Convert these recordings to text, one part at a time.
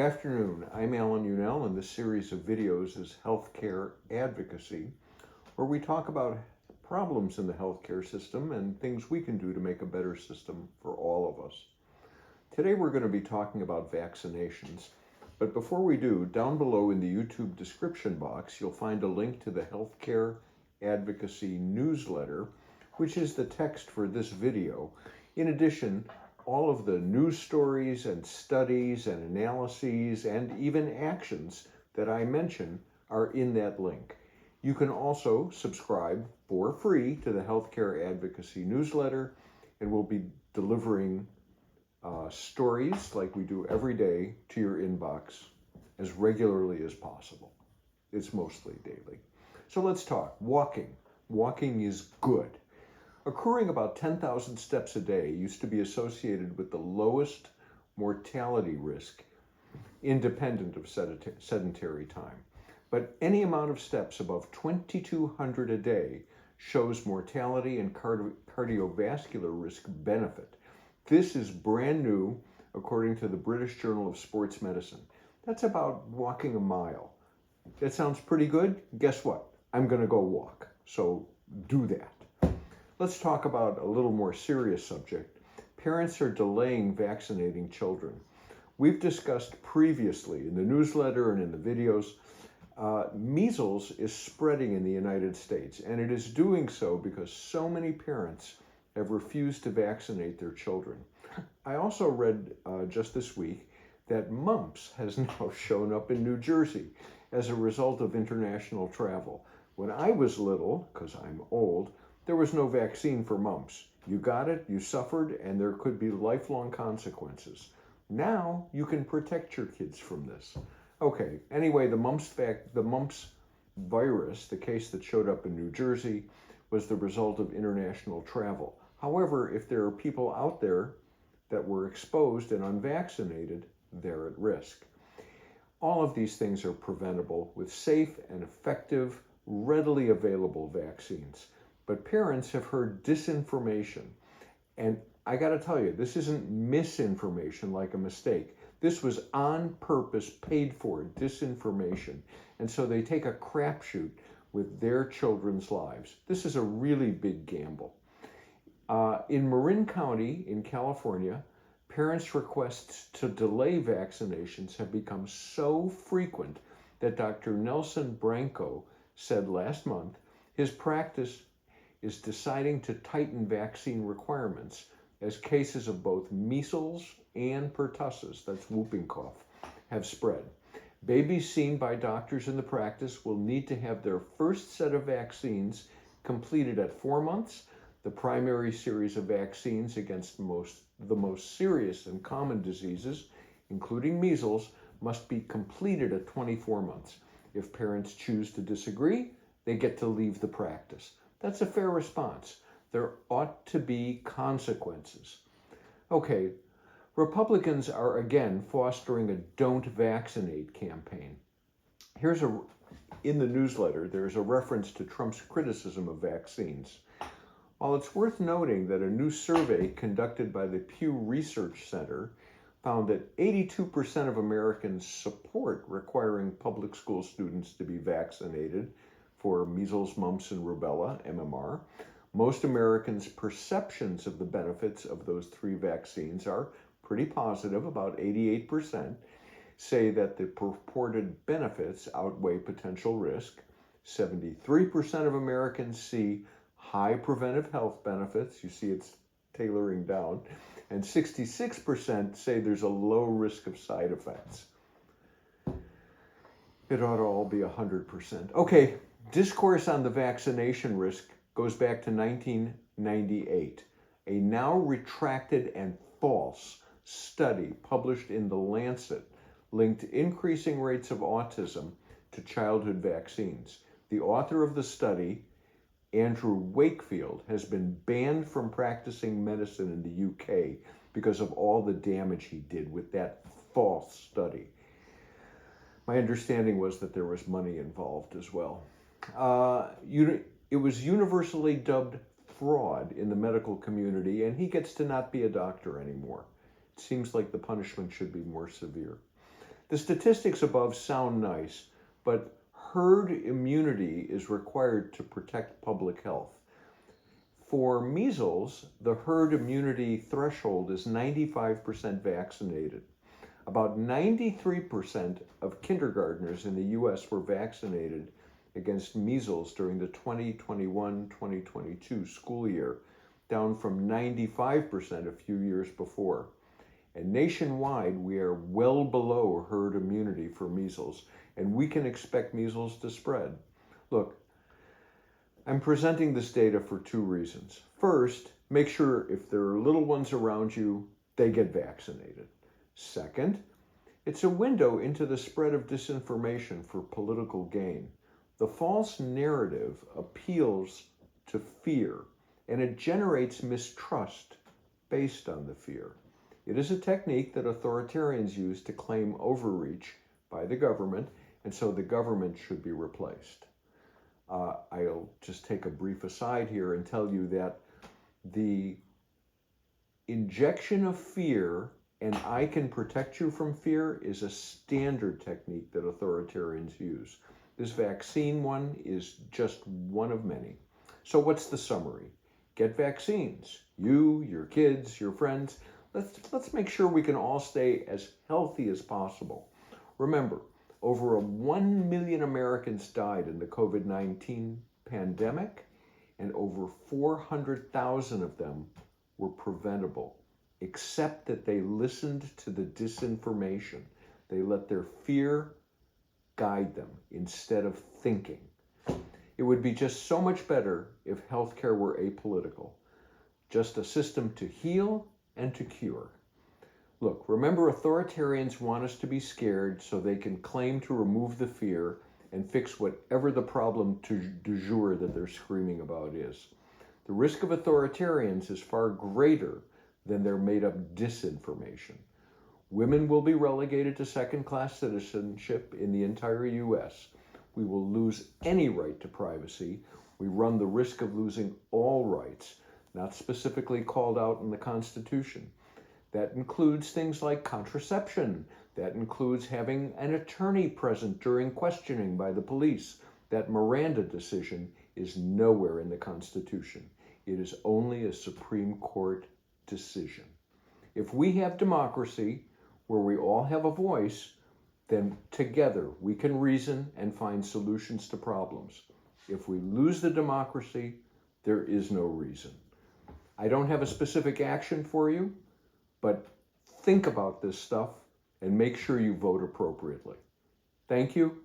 Good afternoon. I'm Alan Unell, and this series of videos is Healthcare Advocacy, where we talk about problems in the healthcare system and things we can do to make a better system for all of us. Today we're going to be talking about vaccinations, but before we do, down below in the YouTube description box, you'll find a link to the Healthcare Advocacy newsletter, which is the text for this video. In addition, all of the news stories and studies and analyses and even actions that I mention are in that link. You can also subscribe for free to the Healthcare Advocacy newsletter, and we'll be delivering stories like we do every day to your inbox as regularly as possible. It's mostly daily. So let's talk. Walking. Walking is good. Accruing about 10,000 steps a day used to be associated with the lowest mortality risk, independent of sedentary time. But any amount of steps above 2,200 a day shows mortality and cardiovascular risk benefit. This is brand new, according to the British Journal of Sports Medicine. That's about walking a mile. That sounds pretty good. Guess what? I'm going to go walk. So do that. Let's talk about a little more serious subject. Parents are delaying vaccinating children. We've discussed previously in the newsletter and in the videos, measles is spreading in the United States, and it is doing so because so many parents have refused to vaccinate their children. I also read just this week that mumps has now shown up in New Jersey as a result of international travel. When I was little, because I'm old, there was no vaccine for mumps. You got it, you suffered, and there could be lifelong consequences. Now you can protect your kids from this. Okay, anyway, the mumps virus, the case that showed up in New Jersey, was the result of international travel. However, if there are people out there that were exposed and unvaccinated, they're at risk. All of these things are preventable with safe and effective, readily available vaccines. But parents have heard disinformation. And I got to tell you, this isn't misinformation like a mistake. This was on purpose paid for disinformation. And so they take a crapshoot with their children's lives. This is a really big gamble. In Marin County in California, parents' requests to delay vaccinations have become so frequent that Dr. Nelson Branco said last month his practice is deciding to tighten vaccine requirements as cases of both measles and pertussis, that's whooping cough, have spread. Babies seen by doctors in the practice will need to have their first set of vaccines completed at 4 months. The primary series of vaccines against the most serious and common diseases, including measles, must be completed at 24 months. If parents choose to disagree, they get to leave the practice. That's a fair response. There ought to be consequences. Okay, Republicans are again fostering a don't vaccinate campaign. In the newsletter, there's a reference to Trump's criticism of vaccines. While it's worth noting that a new survey conducted by the Pew Research Center found that 82% of Americans support requiring public school students to be vaccinated for measles, mumps, and rubella, MMR. Most Americans' perceptions of the benefits of those three vaccines are pretty positive. About 88% say that the purported benefits outweigh potential risk. 73% of Americans see high preventive health benefits. You see it's tailoring down. And 66% say there's a low risk of side effects. It ought to all be 100%. Okay. Discourse on the vaccination risk goes back to 1998. A now retracted and false study published in The Lancet linked increasing rates of autism to childhood vaccines. The author of the study, Andrew Wakefield, has been banned from practicing medicine in the UK because of all the damage he did with that false study. My understanding was that there was money involved as well. It was universally dubbed fraud in the medical community, and he gets to not be a doctor anymore. It seems like the punishment should be more severe. The statistics above sound nice, but herd immunity is required to protect public health. For measles, the herd immunity threshold is 95% vaccinated. About 93% of kindergartners in the U.S. were vaccinated against measles during the 2021-2022 school year, down from 95% a few years before. And nationwide, we are well below herd immunity for measles, and we can expect measles to spread. Look, I'm presenting this data for two reasons. First, make sure if there are little ones around you, they get vaccinated. Second, it's a window into the spread of disinformation for political gain. The false narrative appeals to fear, and it generates mistrust based on the fear. It is a technique that authoritarians use to claim overreach by the government, and so the government should be replaced. I'll just take a brief aside here and tell you that the injection of fear and I can protect you from fear is a standard technique that authoritarians use. This vaccine one is just one of many. So what's the summary? Get vaccines. You, your kids, your friends. Let's make sure we can all stay as healthy as possible. Remember, over 1 million Americans died in the COVID-19 pandemic, and over 400,000 of them were preventable, except that they listened to the disinformation. They let their fear guide them instead of thinking. It would be just so much better if healthcare were apolitical, just a system to heal and to cure. Look, remember, authoritarians want us to be scared so they can claim to remove the fear and fix whatever the problem du jour that they're screaming about is. The risk of authoritarians is far greater than their made-up disinformation. Women will be relegated to second-class citizenship in the entire U.S. We will lose any right to privacy. We run the risk of losing all rights, not specifically called out in the Constitution. That includes things like contraception. That includes having an attorney present during questioning by the police. That Miranda decision is nowhere in the Constitution. It is only a Supreme Court decision. If we have democracy where we all have a voice, then together we can reason and find solutions to problems. If we lose the democracy, there is no reason. I don't have a specific action for you, but think about this stuff and make sure you vote appropriately. Thank you.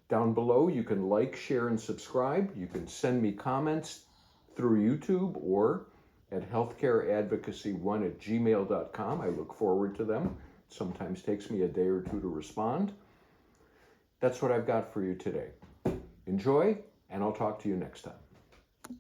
Down below, you can like, share, and subscribe. You can send me comments through YouTube or at healthcareadvocacy1@gmail.com. I look forward to them. It sometimes takes me a day or two to respond. That's what I've got for you today. Enjoy, and I'll talk to you next time.